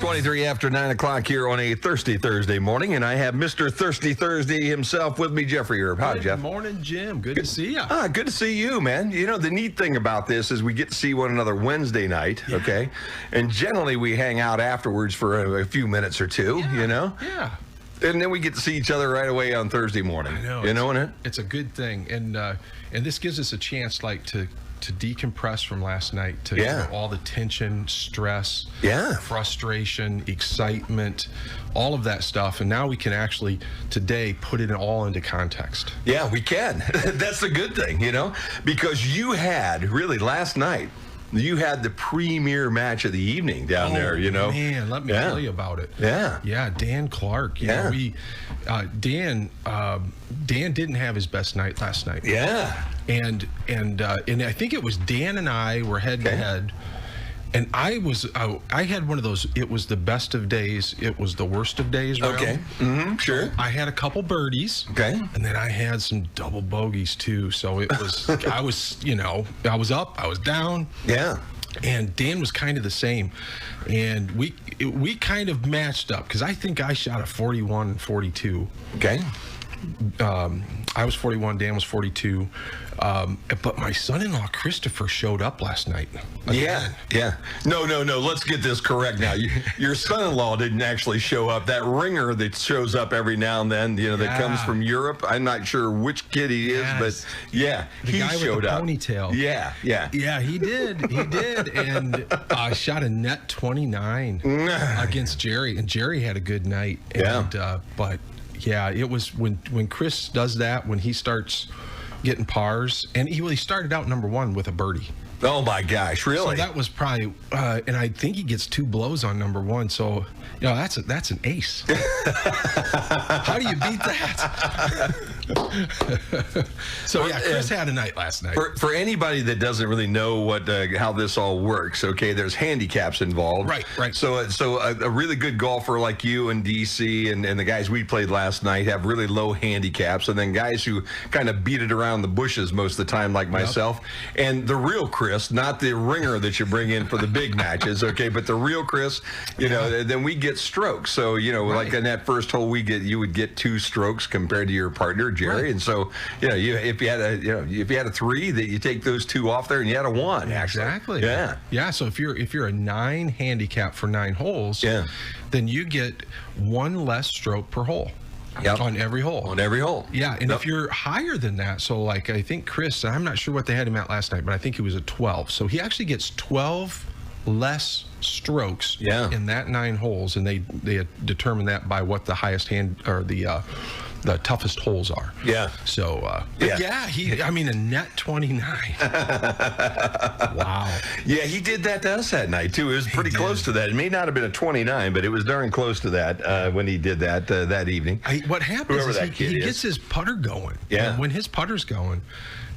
23 after 9 o'clock here on a Thirsty Thursday morning, and I have Mr. Thirsty Thursday himself with me, Jeffrey Erb. Hi, Jeff. Good morning, Jim. Good to see you. Good to see you, man. You know, the neat thing about this is we get to see one another Wednesday night, okay? And generally we hang out afterwards for a few minutes or two, you know? Yeah. And then we get to see each other right away on Thursday morning. I know. You know what? It's a good thing. And this gives us a chance, like, to decompress from last night, to you know, all the tension, stress, frustration, excitement, all of that stuff. And now we can actually today put it all into context. Yeah, we can. That's the good thing, you know, because you had really last night, you had the premier match of the evening down there, you know. Man, let me tell you about it. Yeah, Dan Clark. You know, Dan didn't have his best night last night. Yeah. And I think it was Dan and I were head to head. And I had one of those, it was the best of days, it was the worst of days round. Okay. Mm-hmm. Sure. I had a couple birdies. Okay. And then I had some double bogeys too. So it was, I was up, I was down. Yeah. And Dan was kind of the same. And we kind of matched up because I think I shot a 41 and 42. Okay. I was 41, Dan was 42. But my son-in-law, Christopher, showed up last night. Again. Yeah. No. Let's get this correct now. Your son-in-law didn't actually show up. That ringer that shows up every now and then, you know, that comes from Europe. I'm not sure which kid he is, but he guy showed with the up. Ponytail. Yeah, he did. He did. And shot a net 29 against Jerry. And Jerry had a good night. And, but yeah, it was when Chris does that, when he starts getting pars, and he started out number one with a birdie. Oh my gosh, really? So that was probably, and I think he gets 2 blows on number one. So, you know, that's an ace. How do you beat that? So yeah, Chris had a night last night. For anybody that doesn't really know what how this all works, okay, there's handicaps involved. Right. So a really good golfer like you and DC and the guys we played last night have really low handicaps, and then guys who kind of beat it around the bushes most of the time, like myself, and the real Chris, not the ringer that you bring in for the big matches, okay, but the real Chris, you know, then we get strokes. So, you know, like in that first hole, you would get 2 strokes compared to your partner, Jerry. And so, you know, if you had a 3, that you take those 2 off there, and you had a 1. Actually. Exactly. Yeah. So if you're a 9 handicap for 9 holes, then you get 1 less stroke per hole. On every hole. On every hole. Yeah, and if you're higher than that, so like I think Chris, I'm not sure what they had him at last night, but I think he was a 12. So he actually gets 12 less strokes in that 9 holes, and they determine that by what the highest hand or the toughest holes are. Yeah. So, I mean, a net 29. Wow. Yeah, he did that to us that night, too. It was pretty close to that. It may not have been a 29, but it was darn close to that when he did that that evening. What happens is he gets his putter going. Yeah. And when his putter's going,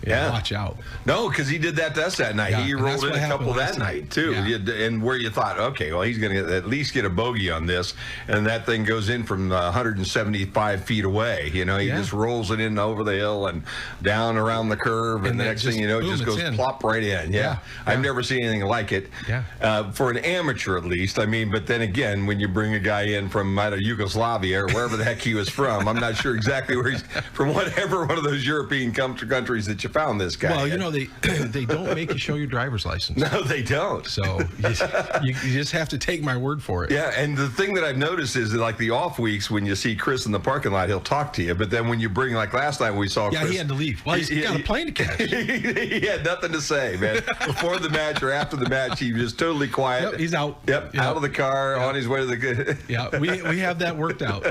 watch out. No, because he did that to us that night. He rolled in a couple that night, too. And where you thought, okay, well, he's going to at least get a bogey on this. And that thing goes in from 175 feet away. You know, he just rolls it in over the hill and down around the curve. And the next thing you know, it just goes plop right in. Yeah. I've never seen anything like it. For an amateur, at least. I mean, but then again, when you bring a guy in from Yugoslavia or wherever the heck he was from, I'm not sure exactly where he's from, whatever one of those European countries that you found this guy. Well, you know, they don't make you show your driver's license. No, they don't. So you just have to take my word for it. Yeah, and the thing that I've noticed is that, like, the off weeks, when you see Chris in the parking lot, he'll talk to you. But then when you bring, like last night we saw Chris. Yeah, he had to leave. Well, he's got a plane to catch. He had nothing to say, man. Before the match or after the match, he was totally quiet. Yep, he's out. Out of the car, on his way to the good. Yeah, we have that worked out.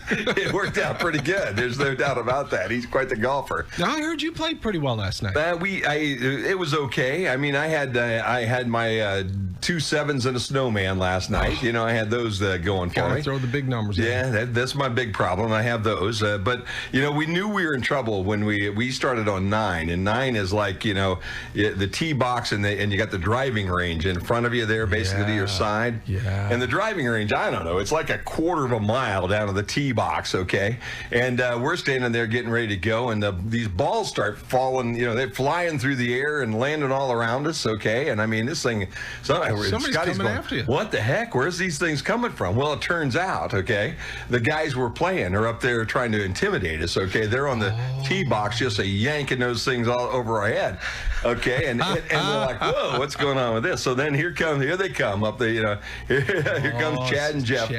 It worked out pretty good. There's no doubt about that. He's quite the golfer. Now, I heard you played pretty well last night. It was okay. I mean, I had my 2 7s and a snowman last night. You know, I had those going for me. Throw the big numbers. Yeah, that's my big problem. I have those. But you know, we knew we were in trouble when we started on 9, and 9 is like, you know, the tee box and you got the driving range in front of you there, basically to your side. Yeah. And the driving range, I don't know, it's like a quarter of a mile down to the tee box. Okay. And we're standing there getting ready to go, and these balls start falling, they're flying through the air and landing all around us, okay? And I mean, this thing, somebody's Scotty's coming going, after you. What the heck? Where's these things coming from? Well, it turns out, okay, the guys we're playing are up there trying to intimidate us, okay? They're on the tee box just yanking those things all over our head, okay? And we're like, whoa, what's going on with this? So then here they come up there, here comes Chad and Jeff.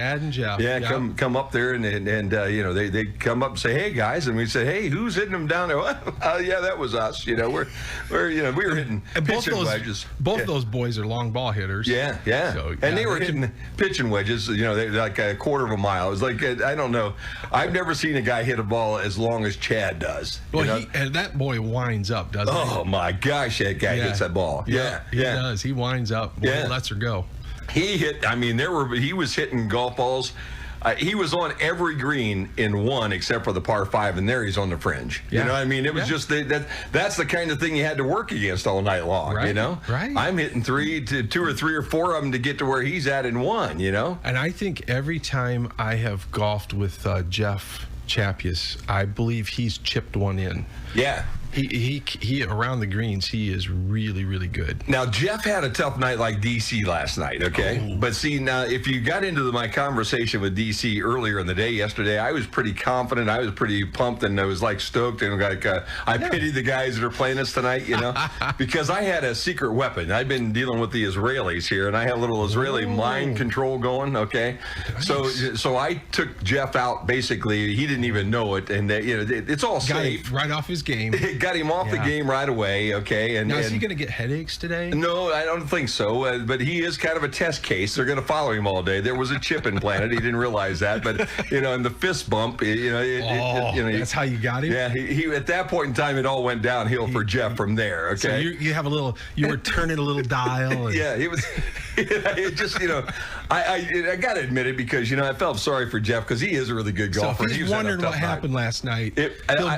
Yeah, come up there and they come up and say, hey guys, and we say, hey, who's hitting them down there? Yeah, that was us. We were hitting pitching wedges. Both those boys are long ball hitters. Yeah. So, and they were hitting pitching wedges. They're like a quarter of a mile. It was like I don't know. I've never seen a guy hit a ball as long as Chad does. Well, and that boy winds up, doesn't he? Oh my gosh, that guy hits that ball. Yeah, he does. He winds up. Boy, he lets her go. He hit. I mean, he was hitting golf balls. He was on every green in one except for the par 5, and there he's on the fringe. You know what I mean? It was just that's the kind of thing you had to work against all night long, Right. I'm hitting 2 or 3 or 4 of them to get to where he's at in one, And I think every time I have golfed with Jeff Chapius, I believe he's chipped one in. Yeah. He around the greens, he is really, really good. Now, Jeff had a tough night like DC last night, okay? Oh. But see, now, if you got into my conversation with DC earlier in the day yesterday, I was pretty confident. I was pretty pumped, and I was like stoked, and like I pity the guys that are playing us tonight, because I had a secret weapon. I've been dealing with the Israelis here, and I have a little Israeli mind control going, okay? Nice. So I took Jeff out, basically. He didn't even know it, and it's all safe. Right off his game. Got him off the game right away, okay? Now, is he going to get headaches today? No, I don't think so, but he is kind of a test case. They're going to follow him all day. There was a chip implanted. He didn't realize that, but, and the fist bump, that's how you got him? Yeah, he at that point in time, it all went downhill for Jeff from there, okay? So you have you were turning a little dial. Yeah, it was, it just, I got to admit it because, I felt sorry for Jeff because he is a really good golfer. So if he's wondering what happened last night,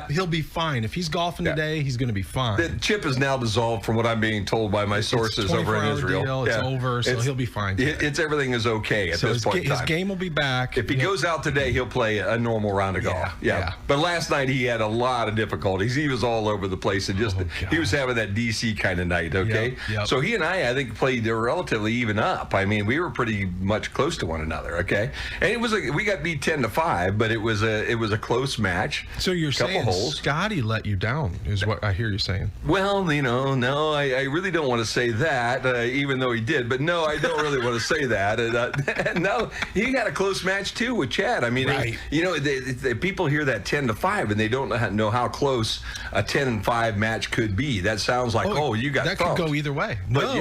he'll be fine. If he's golfing today, he's going to be fine. The chip is now dissolved from what I'm being told by my sources over in Israel. Deal, it's over, so he'll be fine. Everything is okay at this point in time. His game will be back. If he goes out today, he'll play a normal round of golf. Yeah. But last night he had a lot of difficulties. He was all over the place and he was having that DC kind of night, okay? Yep. So he and I think, played relatively even up. I mean, we were pretty much close to one another, okay? And we got beat 10-5, but it was a close match. So you're saying Scotty let you down, is what I hear you saying. Well, no, I really don't want to say that, even though he did. But no, I don't really want to say that. And no, he had a close match too with Chad. I mean, people hear that 10-5, and they don't know how close a 10-5 match could be. That sounds like, you got that thumped. Could go either way. But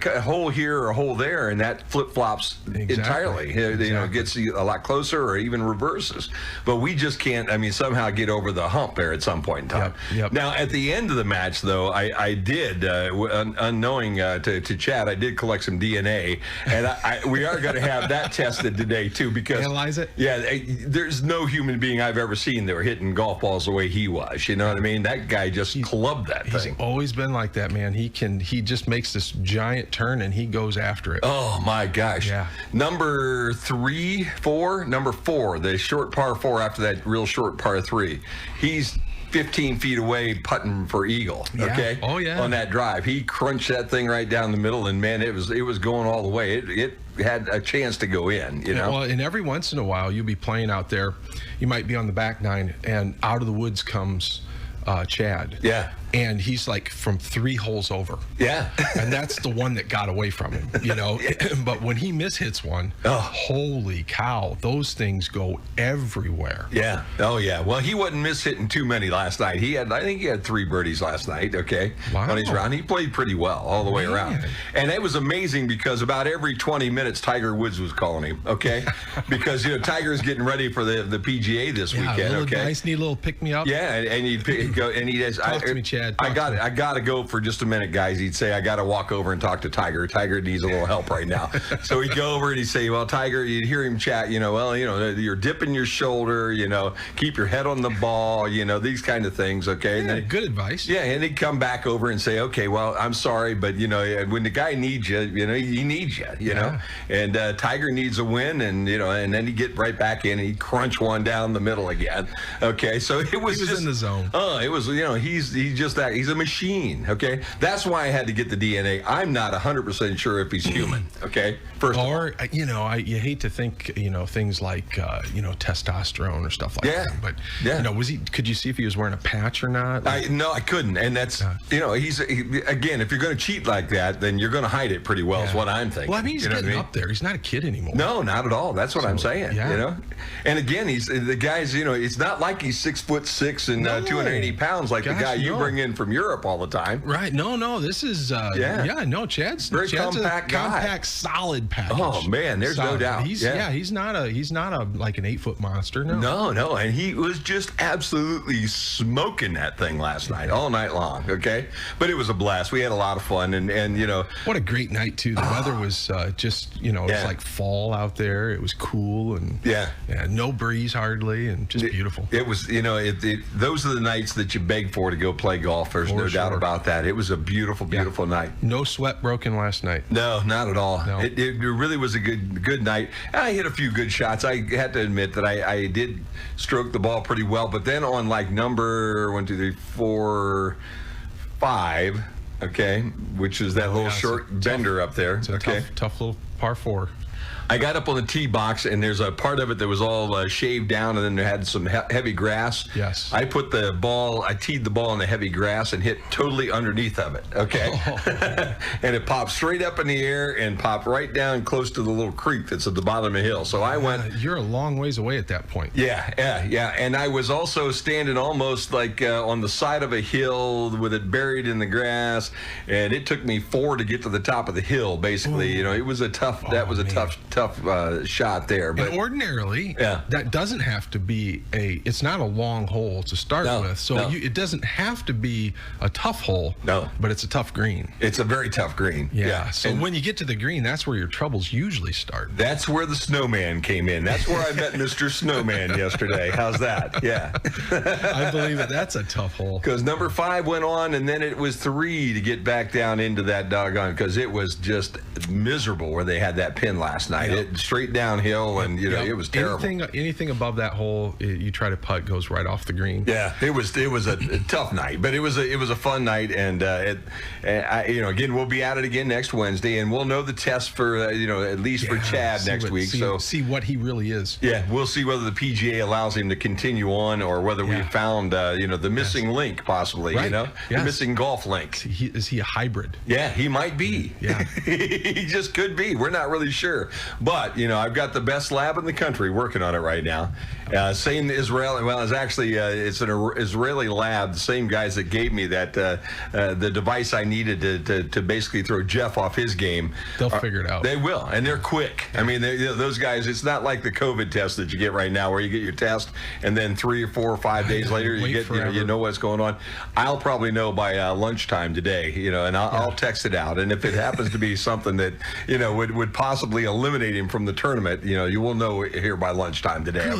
a hole here or a hole there, and that flip flops entirely. Gets a lot closer or even reverses. But we just can't. I mean, somehow get over the hump there at some point in time. Yep. Now, at the end of the match, though, I did, unknowing to Chad, I did collect some DNA, and we are going to have that tested today, too, because... Analyze it? Yeah, there's no human being I've ever seen that were hitting golf balls the way he was, you know what I mean? That guy just clubbed that thing. He's always been like that, man. He just makes this giant turn, and he goes after it. Oh, my gosh. Yeah. Number 4, the short par 4 after that real short par 3, he's 15 feet away putting for eagle, okay? Oh, yeah. On that drive. He crunched that thing right down the middle, and, man, it was going all the way. It had a chance to go in, Well, and every once in a while, you'll be playing out there. You might be on the back nine, and out of the woods comes Chad. Yeah. And he's like from 3 holes over. Yeah. And that's the one that got away from him, But when he mishits one, holy cow, those things go everywhere. Yeah. Oh, yeah. Well, he wasn't mishitting too many last night. I think he had 3 birdies last night, okay? Wow. On his round. He played pretty well all the way around. And it was amazing because about every 20 minutes, Tiger Woods was calling him, okay? Because, Tiger's getting ready for the PGA this weekend, okay? Guys need a little pick-me-up. Yeah, and he'd go, and he does. Talk to me, Chad. I got to go for just a minute, guys. He'd say, I got to walk over and talk to Tiger. Tiger needs a little help right now. So he'd go over and he'd say, well, Tiger, you'd hear him chat, you're dipping your shoulder, keep your head on the ball, these kind of things, okay? Yeah, good advice. Yeah, and he'd come back over and say, okay, well, I'm sorry, but, when the guy needs you, he needs you, know? And Tiger needs a win, and, and then he'd get right back in and he'd crunch one down the middle again. Okay, so it was just in the zone. it was, he's just that. He's a machine, okay? That's why I had to get the DNA. I'm not 100% sure if he's human, okay? First of all. You hate to think, things like, testosterone or stuff like that. But, could you see if he was wearing a patch or not? No, I couldn't. And that's, again, if you're going to cheat like that, then you're going to hide it pretty well is what I'm thinking. Well, I mean, he's getting up there. He's not a kid anymore. No, not at all. That's what I'm saying, And again, the guy's, it's not like he's 6'6" and 280 pounds like the guy you bring in from Europe all the time. Right. No, this is, Chad's very compact guy. Compact, solid package. Oh, man, there's no doubt. He's not a like an 8-foot monster. No, and he was just absolutely smoking that thing last night, all night long, okay? But it was a blast. We had a lot of fun, and what a great night, too. The weather was just, it was like fall out there. It was cool, and no breeze hardly, and just beautiful. It was, those are the nights that you beg for to go play golf. There's no doubt about that. It was a beautiful, beautiful night. No sweat broken last night. No, not at all. No. It really was a good night. I hit a few good shots. I had to admit that I did stroke the ball pretty well, but then on like number 1, 2, 3, 4, 5, okay, which is that little short bender up there. It's a tough little par 4. I got up on the tee box, and there's a part of it that was all shaved down, and then there had some heavy grass. Yes. I teed the ball in the heavy grass and hit totally underneath of it, okay? Oh. And it popped straight up in the air and popped right down close to the little creek that's at the bottom of the hill. So I went... You're a long ways away at that point. Yeah. And I was also standing almost like on the side of a hill with it buried in the grass, and it took me 4 to get to the top of the hill, basically. Ooh. It was a tough... That was a tough shot there, but and ordinarily that doesn't have to be it's not a long hole to start with, so it doesn't have to be a tough hole, but it's a tough green. It's a very tough green. So when you get to the green, that's where your troubles usually start. That's where the snowman came in. That's where I met Mr. Snowman yesterday. How's that? I believe it. That's a tough hole, because number 5 went on, and then it was 3 to get back down into that doggone, because it was just miserable where they had that pin last night. It straight downhill, and it was terrible. Anything above that hole, you try to putt, goes right off the green. Yeah, it was a tough night, but it was a fun night, and again, we'll be at it again next Wednesday, and we'll know the test for at least for Chad next week. So see what he really is. Yeah, we'll see whether the PGA allows him to continue on, or whether we found the missing link, possibly. Right. The missing golf link. Is he a hybrid? Yeah, he might be. Yeah, he just could be. We're not really sure. But, I've got the best lab in the country working on it right now. Same Israeli, well, it's actually, it's an Israeli lab, the same guys that gave me that, the device I needed to basically throw Jeff off his game. They'll figure it out. They will, and they're quick. I mean, those guys, it's not like the COVID test that you get right now, where you get your test, and then 3 or 4 or 5 days later, you get, you know what's going on. I'll probably know by lunchtime today, and I'll text it out. And if it happens to be something that, would possibly eliminate him from the tournament, you will know here by lunchtime today.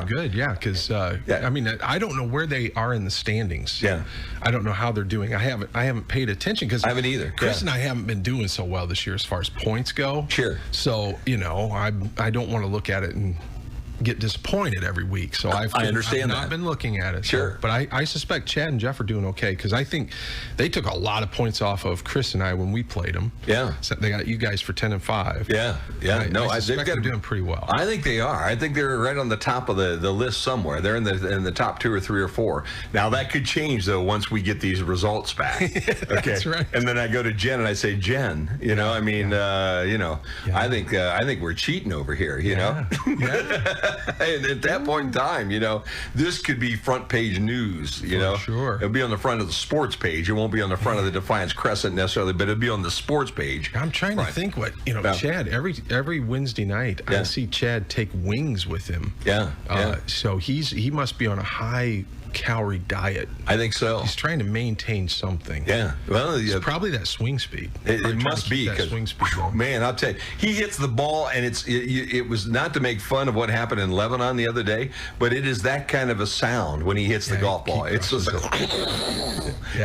Good, yeah, because I mean, I don't know where they are in the standings. Yeah, I don't know how they're doing. I haven't paid attention, because I haven't either. Chris and I haven't been doing so well this year as far as points go. Sure. So I don't want to look at it and get disappointed every week. So I've not been looking at it. Sure. So, but I suspect Chad and Jeff are doing okay, because I think they took a lot of points off of Chris and I when we played them. Yeah. So they got you guys for 10 and 5. Yeah. I suspect they're doing pretty well. I think they are. I think they're right on the top of the list somewhere. They're in the top 2 or 3 or 4. Now that could change though once we get these results back. Okay. That's right. And then I go to Jen and I say, Jen, I think we're cheating over here. Yeah. And at that point in time, this could be front page news, For sure. It'll be on the front of the sports page. It won't be on the front of the Defiance Crescent necessarily, but it'll be on the sports page. I'm trying to think what, Chad, every Wednesday night, I see Chad take wings with him. Yeah. So he must be on a high calorie diet. I think so. He's trying to maintain something. Yeah. Well, it's probably that swing speed. It must be, because man, I'll tell you, he hits the ball, and it was not to make fun of what happened in Lebanon the other day, but it is that kind of a sound when he hits the golf ball. It's just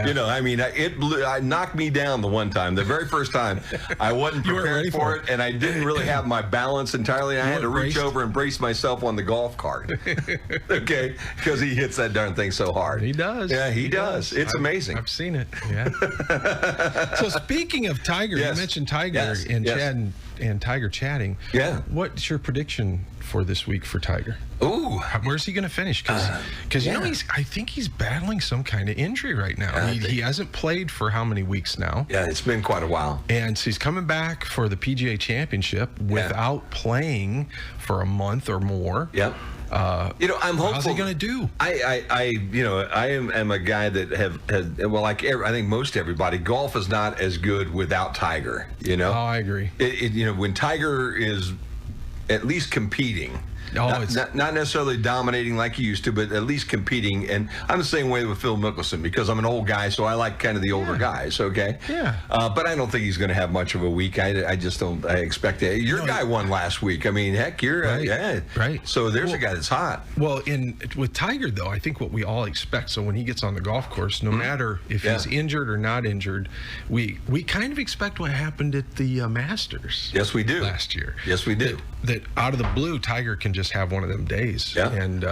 you know, I mean, it knocked me down the one time. The very first time, I wasn't prepared for it, and I didn't really have my balance entirely. I had to reach over and brace myself on the golf cart. Okay, because he hits that darn thing so hard. He does. Yeah, he does. It's amazing. I've seen it. Yeah. So speaking of Tiger, you mentioned Tiger and Chad and Tiger chatting. Yeah. What's your prediction for this week for Tiger? Ooh, where's he going to finish? Because you know I think he's battling some kind of injury right now. He hasn't played for how many weeks now? Yeah, it's been quite a while. And so he's coming back for the PGA Championship without playing for a month or more. Yep. You know, I'm hopeful. How's he going to do? I am a guy that I think most everybody, golf is not as good without Tiger. You know. Oh, I agree. You know, when Tiger is at least competing. Not necessarily dominating like he used to, but at least competing. And I'm the same way with Phil Mickelson because I'm an old guy, so I like kind of the older guys, okay? Yeah. But I don't think he's going to have much of a week. I just don't. I expect it. Your guy won last week. I mean, heck, you're right. So there's a guy that's hot. Well, with Tiger though, I think what we all expect. So when he gets on the golf course, no matter if he's injured or not injured, we kind of expect what happened at the Masters. Yes, we do. Last year. Yes, we do. That out of the blue, Tiger can just have one of them days and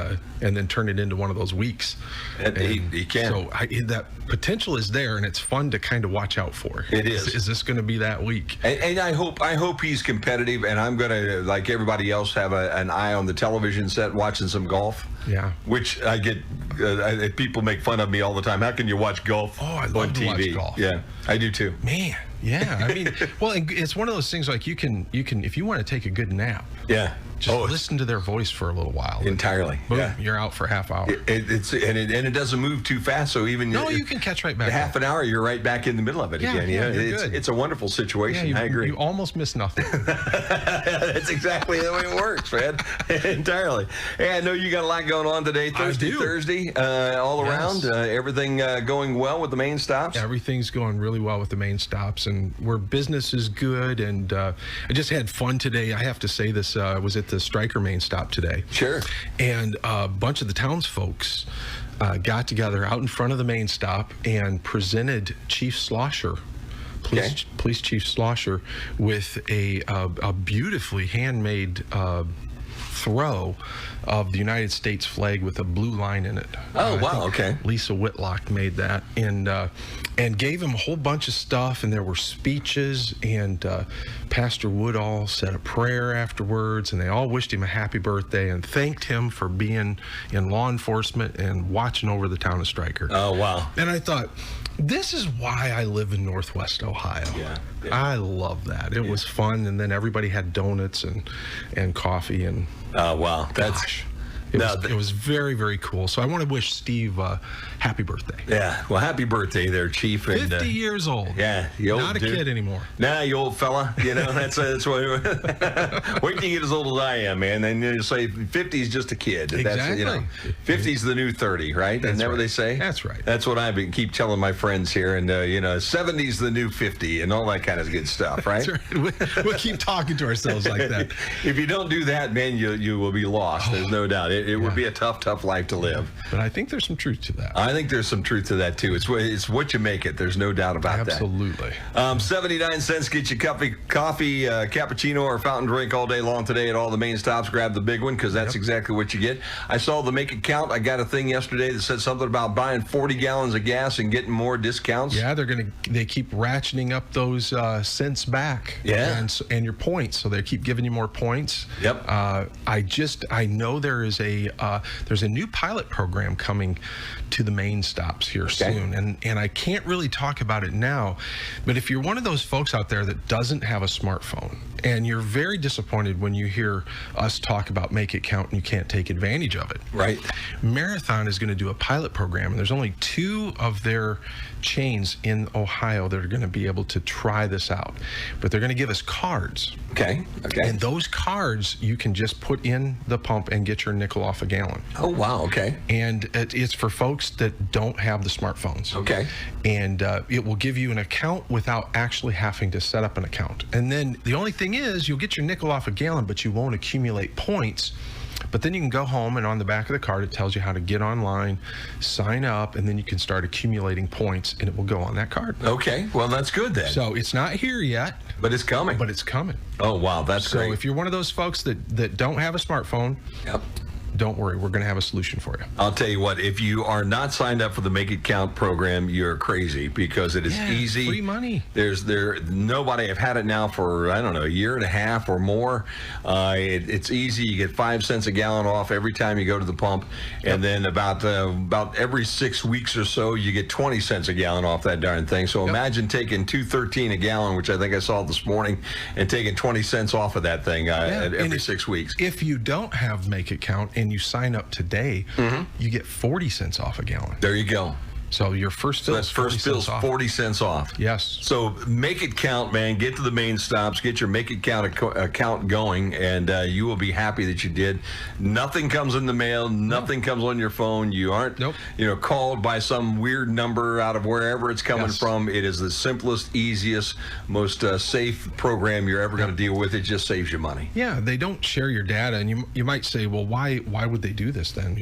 then turn it into one of those weeks. And he can. So that potential is there, and it's fun to kind of watch out for. It is. Is this going to be that week? And I hope he's competitive, and I'm going to, like everybody else, have an eye on the television set watching some golf. Yeah. Which I get, people make fun of me all the time. How can you watch golf I love on to TV? Watch golf. Yeah, I do too. Man. Yeah, I mean, well, it's one of those things like you can if you want to take a good nap. Yeah. Just listen to their voice for a little while. Entirely. Boom, you're out for a half hour. It doesn't move too fast, so even you can catch right back. Half an hour, you're right back in the middle of it again. Yeah, it's a wonderful situation. Yeah, I agree. You almost miss nothing. That's exactly the way it works, Fred. Entirely. Hey, I know you got a lot going on today. Thursday, all around. Everything going well with the main stops? Everything's going really well with the main stops, and where business is good. And I just had fun today. I have to say this. Was at the Striker main stop today. Sure. And a bunch of the townsfolks got together out in front of the main stop and presented Chief Slosher, Police Chief Slosher, with a beautifully handmade throw of the United States flag with a blue line in it. Oh, wow, okay. Lisa Whitlock made that, and gave him a whole bunch of stuff, and there were speeches, and Pastor Woodall said a prayer afterwards, and they all wished him a happy birthday and thanked him for being in law enforcement and watching over the town of Stryker. Oh, wow. And I thought, this is why I live in Northwest Ohio. Yeah. I love that. It was fun, and then everybody had donuts and coffee, and oh, wow. It was very, very cool. So I want to wish Steve happy birthday. Yeah. Well, happy birthday there, Chief. 50 years old. Yeah. Not a kid anymore. Nah, you old fella. You know, that's what. Wait till you get as old as I am, man. Then you say 50 is just a kid. Exactly. That's, 50 is the new 30, right? Isn't that what they say? That's right. That's what I keep telling my friends here. And, 70 is the new 50 and all that kind of good stuff, right? That's right. We'll keep talking to ourselves like that. If you don't do that, man, you will be lost. There's no doubt. It would be a tough life to live. But I think there's some truth to that. I think there's some truth to that, too. It's what you make it. There's no doubt about that. Absolutely. 79 cents get you coffee, cappuccino, or fountain drink all day long today at all the main stops. Grab the big one because that's exactly what you get. I saw the Make It Count. I got a thing yesterday that said something about buying 40 gallons of gas and getting more discounts. Yeah, they keep ratcheting up those cents back. Yeah. And your points. So they keep giving you more points. Yep. I know there's a new pilot program coming to the main stops here soon, and I can't really talk about it now, but if you're one of those folks out there that doesn't have a smartphone and you're very disappointed when you hear us talk about Make It Count and you can't take advantage of it. Right. Marathon is going to do a pilot program, and there's only 2 of their chains in Ohio that are going to be able to try this out, but they're going to give us cards. Okay. And those cards you can just put in the pump and get your nickel off a gallon. Oh, wow. Okay. And it's for folks that don't have the smartphones. Okay. And it will give you an account without actually having to set up an account. And then the only thing is you'll get your nickel off a gallon, but you won't accumulate points But then you can go home, and on the back of the card, it tells you how to get online, sign up, and then you can start accumulating points, and it will go on that card. Okay, well, that's good then. So it's not here yet. But it's coming. But it's coming. Oh, wow, that's great. So if you're one of those folks that don't have a smartphone, don't worry, we're going to have a solution for you. I'll tell you what, if you are not signed up for the Make It Count program, you're crazy, because it is easy. Free money. Nobody, I've had it now for, I don't know, a year and a half or more. It's easy. You get 5 cents a gallon off every time you go to the pump. And then about every 6 weeks or so, you get 20 cents a gallon off that darn thing. So imagine taking $2.13 a gallon, which I think I saw this morning, and taking 20 cents off of that thing every 6 weeks. If you don't have Make It Count and you sign up today, you get 40 cents off a gallon. There you go. So your first bill is 40 cents off. Yes. So make it count, man. Get to the main stops. Get your Make It Count account going, and you will be happy that you did. Nothing comes in the mail. Nothing comes on your phone. You aren't, called by some weird number out of wherever it's coming from. It is the simplest, easiest, most safe program you're ever going to deal with. It just saves you money. Yeah, they don't share your data, and you might say, well, why would they do this then?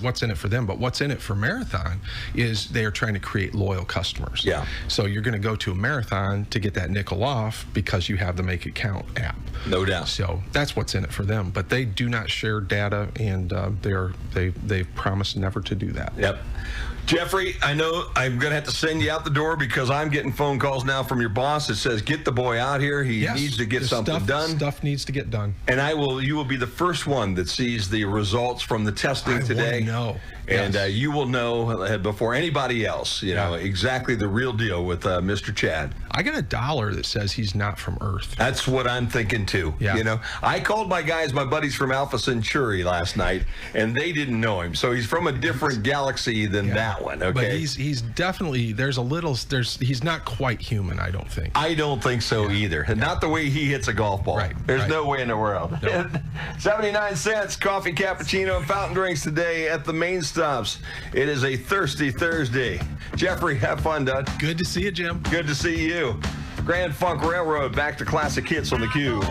What's in it for them? But what's in it for Marathon is they are trying to create loyal customers. Yeah. So you're going to go to a Marathon to get that nickel off because you have the Make It Count app. No doubt. So that's what's in it for them. But they do not share data, and they've promised never to do that. Yep. Jeffrey, I know I'm going to have to send you out the door because I'm getting phone calls now from your boss that says, get the boy out here. He needs to get something done. Stuff needs to get done. And you will be the first one that sees the results from the testing today. I know. And you will know before anybody else, exactly the real deal with Mr. Chad. I got $1 that says he's not from Earth. That's what I'm thinking too. Yeah. I called my buddies from Alpha Centauri last night, and they didn't know him. So he's from a different galaxy than that one. Okay. But he's definitely he's not quite human, I don't think. I don't think so either. And not the way he hits a golf ball. Right. There's no way in the world. No. 79 cents coffee, cappuccino, and fountain drinks today at the main stops. It is a thirsty Thursday. Jeffrey, have fun, Dud. Good to see you, Jim. Good to see you. Grand Funk Railroad, back to classic hits on the Q.